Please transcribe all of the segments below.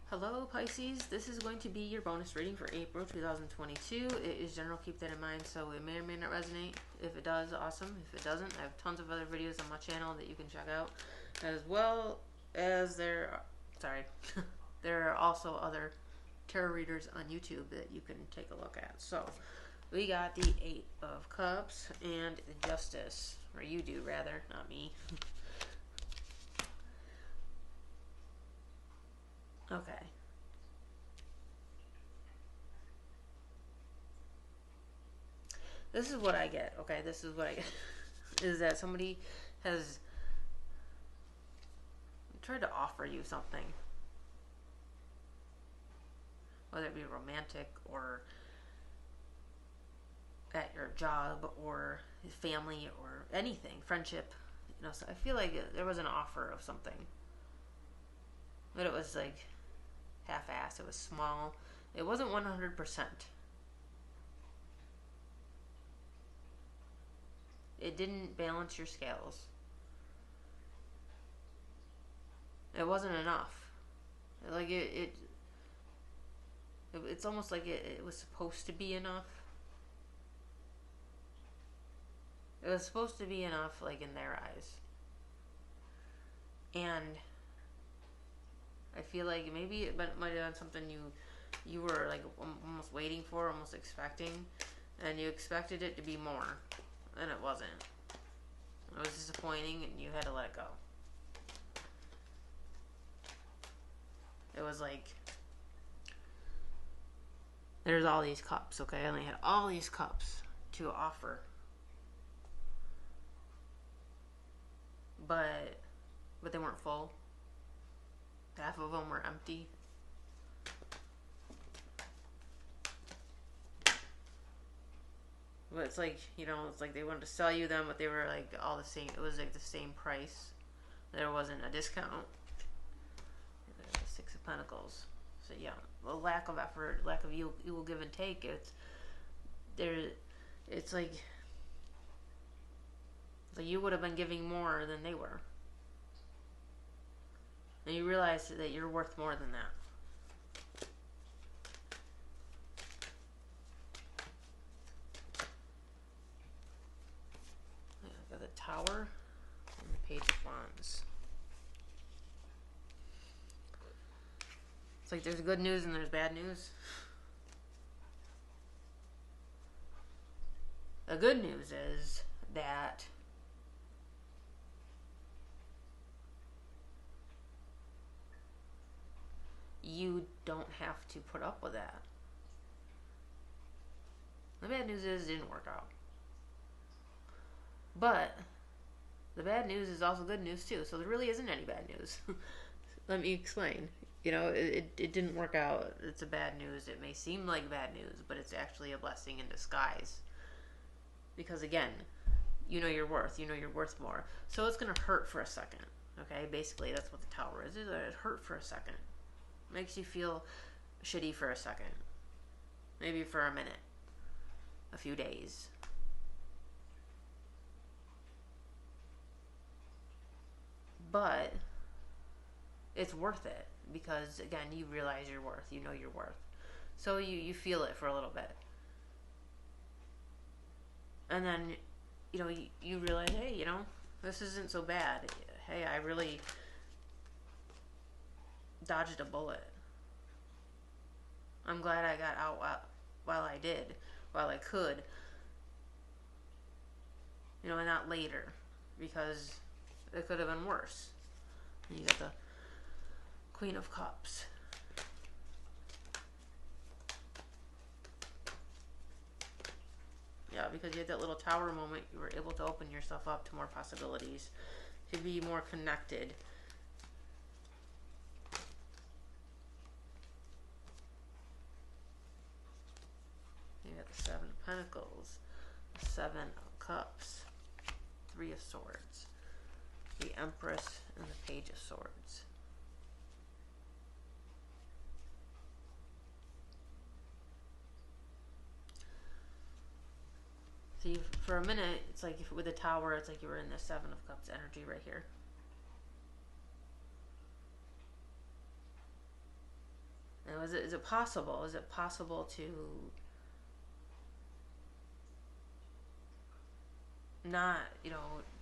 Hello Pisces, this is going to be your bonus reading for April 2022. It is general, keep that in mind, so it may or may not resonate. If it does, awesome. If it doesn't, I have tons of other videos on my channel that you can check out, as well as there are also other tarot readers on YouTube that you can take a look at. So we got the Eight of Cups and the Justice, or you do rather, not me. Okay. This is what I get, okay? This is what I get. Is that somebody has tried to offer you something. Whether it be romantic or at your job or family or anything. Friendship. You know, so I feel like there was an offer of something. But it was like half-assed. It was small. It wasn't 100%. It didn't balance your scales. It wasn't enough. Like it's almost like it was supposed to be enough. It was supposed to be enough, like in their eyes. And I feel like maybe it might have been something you were like almost waiting for, almost expecting, and you expected it to be more, and it wasn't. It was disappointing, and you had to let it go. It was like, there's all these cups, okay? I only had all these cups to offer. But they weren't full. Half of them were empty. But it's like, you know, it's like they wanted to sell you them, but they were like all the same. It was like the same price. There wasn't a discount. The Six of Pentacles. So yeah, a lack of effort, lack of you will give and take. It's like you would have been giving more than they were. And you realize that you're worth more than that. Yeah, I got the Tower and the Page of Wands. It's like there's good news and there's bad news. The good news is that you don't have to put up with that. The bad news is it didn't work out. But the bad news is also good news too. So there really isn't any bad news. Let me explain. You know, it didn't work out. It's a bad news. It may seem like bad news, but it's actually a blessing in disguise. Because again, you know your worth. You know you're worth more. So it's going to hurt for a second. Okay? Basically, that's what the Tower is. It hurt for a second. Makes you feel shitty for a second. Maybe for a minute. A few days. But it's worth it. Because, again, you realize your worth. You know your worth. So you feel it for a little bit. And then, you know, you realize, hey, you know, this isn't so bad. Hey, I really dodged a bullet. I'm glad I got out while I did, while I could. You know, and not later, because it could have been worse. And you got the Queen of Cups. Yeah, because you had that little Tower moment, you were able to open yourself up to more possibilities, to be more connected. You got the Seven of Pentacles, the Seven of Cups, Three of Swords, the Empress, and the Page of Swords. So for a minute, it's like with the Tower, it's like you were in the Seven of Cups energy right here. is it possible? Is it possible not,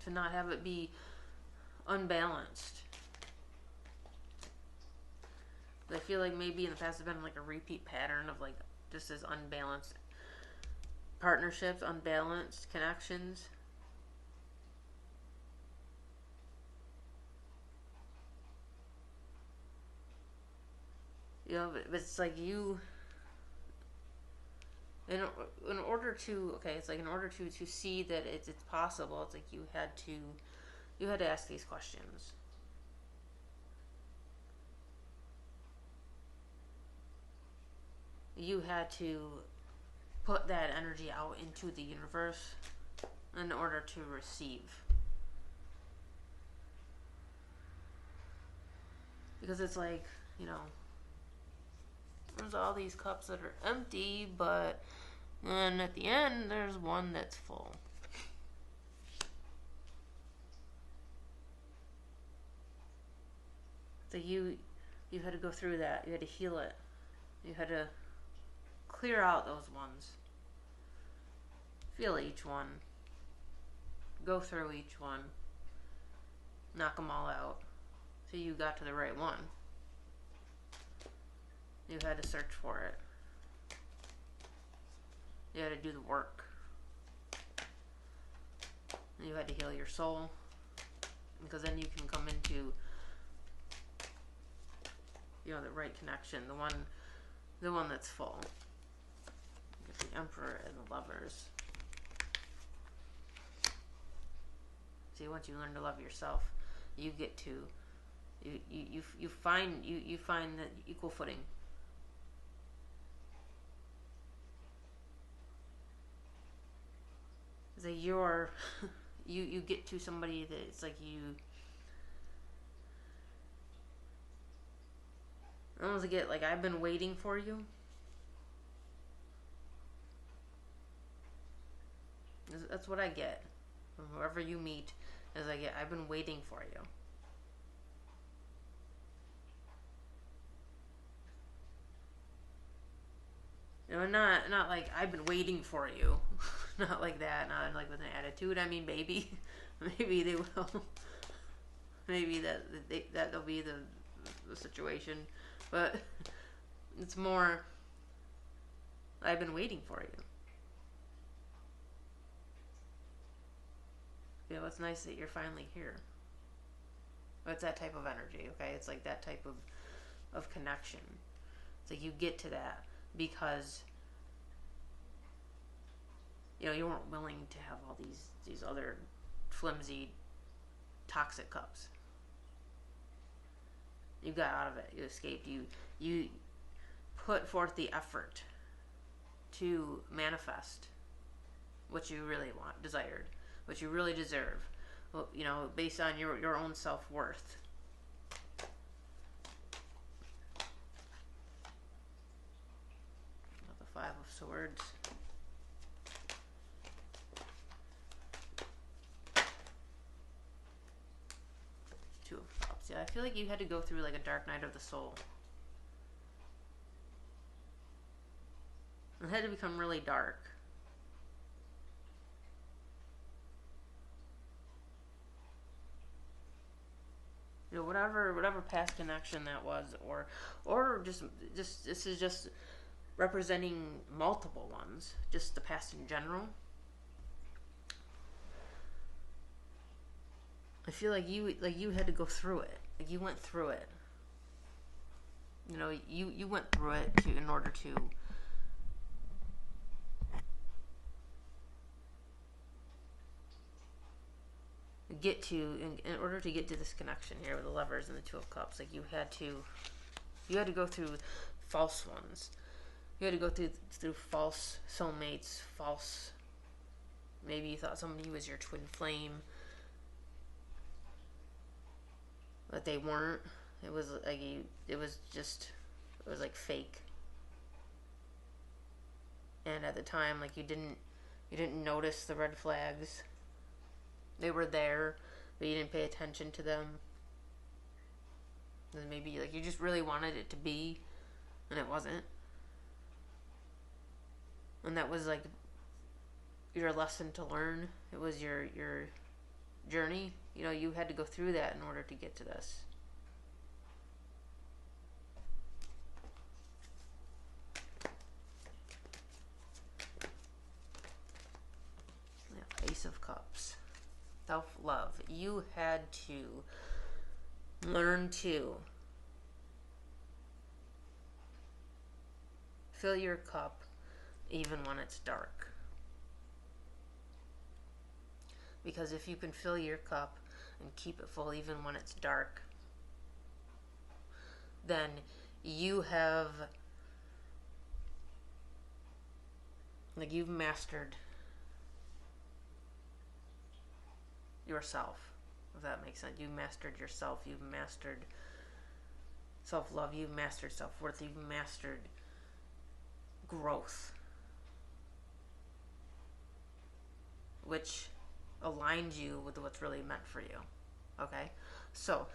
to not have it be unbalanced? I feel like maybe in the past it's been like a repeat pattern of like just as unbalanced partnerships, unbalanced connections. But it's like you, in order to, okay, it's like in order to see that it's possible, it's like you had to ask these questions. You had to put that energy out into the universe in order to receive. Because it's like, there's all these cups that are empty, but then at the end, there's one that's full. So you had to go through that. You had to heal it. You had to clear out those ones. Feel each one. Go through each one. Knock them all out. So you got to the right one. You had to search for it. You had to do the work. You had to heal your soul. Because then you can come into, the right connection. The one that's full. The Emperor and the Lovers. See, once you learn to love yourself, you get to you find that equal footing. That you get to somebody that it's like you almost get like, I've been waiting for you. That's what I get from whoever you meet. Is I've been waiting for you. Not like I've been waiting for you. Not like that. Not like with an attitude. I mean, maybe they will. Maybe that'll be the situation. But it's more, I've been waiting for you. It's nice that you're finally here. It's that type of energy, okay? It's like that type of connection. It's like you get to that because you weren't willing to have all these other flimsy, toxic cups. You got out of it. You escaped. You put forth the effort to manifest what you really want, desired, what you really deserve. Well, based on your own self-worth. The Five of Swords. Two of Cups. Yeah, I feel like you had to go through like a dark night of the soul. It had to become really dark. Whatever past connection that was, or just this is just representing multiple ones, just the past in general. I feel like you had to go through it. Like you went through it. You went through it in order to get to, in order to get to this connection here with the Lovers and the Two of Cups. Like you had to go through false ones. You had to go through false soulmates, false. Maybe you thought somebody was your twin flame, but they weren't. It was like it was like fake. And at the time, like you didn't notice the red flags. They were there, but you didn't pay attention to them. And maybe like you just really wanted it to be and it wasn't. And that was like your lesson to learn. It was your journey. You know, you had to go through that in order to get to this. Yeah, Ace of Cups. Self-love. You had to learn to fill your cup even when it's dark. Because if you can fill your cup and keep it full even when it's dark, then you have, like, you've mastered yourself, if that makes sense. You've mastered yourself. You've mastered self-love. You've mastered self-worth. You've mastered growth, which aligns you with what's really meant for you. Okay, so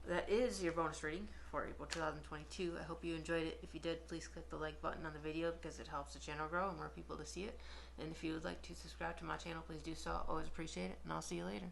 that is your bonus reading for April 2022. I hope you enjoyed it. If you did, please click the like button on the video because it helps the channel grow and more people to see it. And if you would like to subscribe to my channel, please do so. I always appreciate it, and I'll see you later.